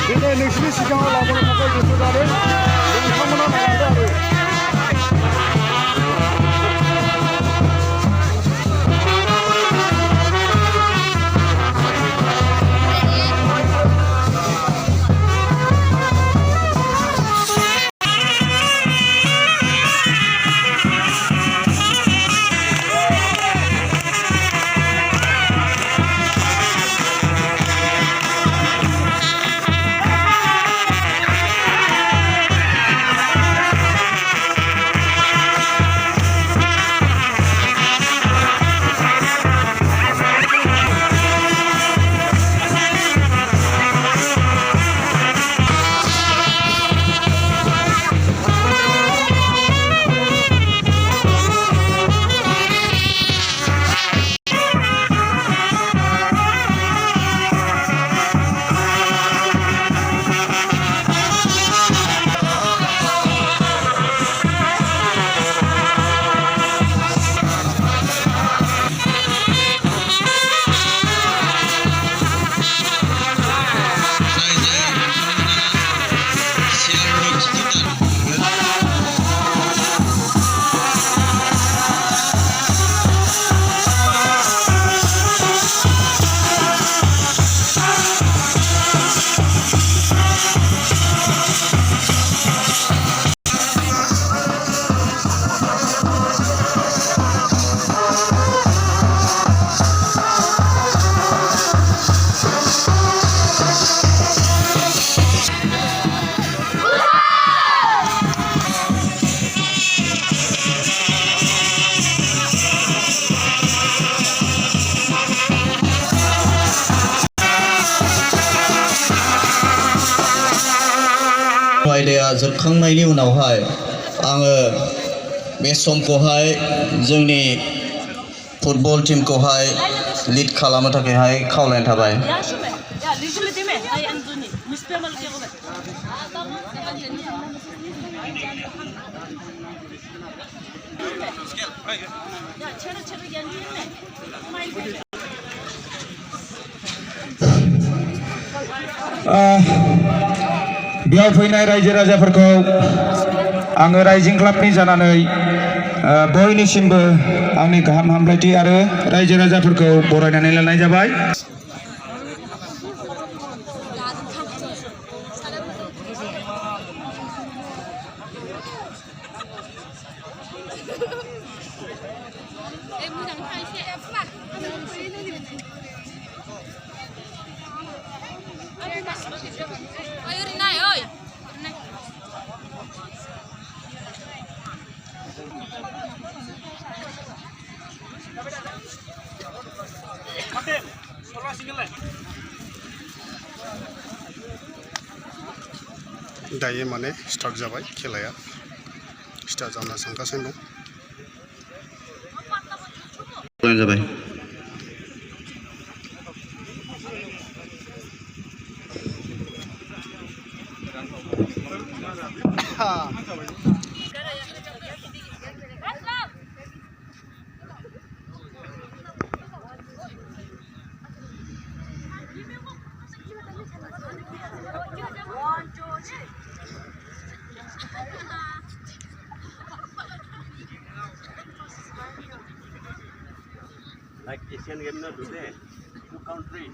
दिनै नोंसिनि सिगाङाव लाबोनो थाखाय गोसो जादों नोंथांमोना नायदो आरो आयदाया जोबखांनायनि उनावहाय आङो बे समखौहाय जोंनि फुटबल टीमखौहाय लिड खालामनो थाखायहाय खावलायनाय थाबाय बेयाव फैनाय रायजो राजाफोरखौ आङो राइजिं क्लाबनि जानानै बयनिसिमबो आंनि गाहाम हामलायथि आरो रायजो राजाफोरखौ बरायनानै लानाय जाबाय दायो माने स्टार्ट जाबाय खेलाया स्टार्ट जाना थांगासिनो दं जाबाय Like Asian game na today, 2 country.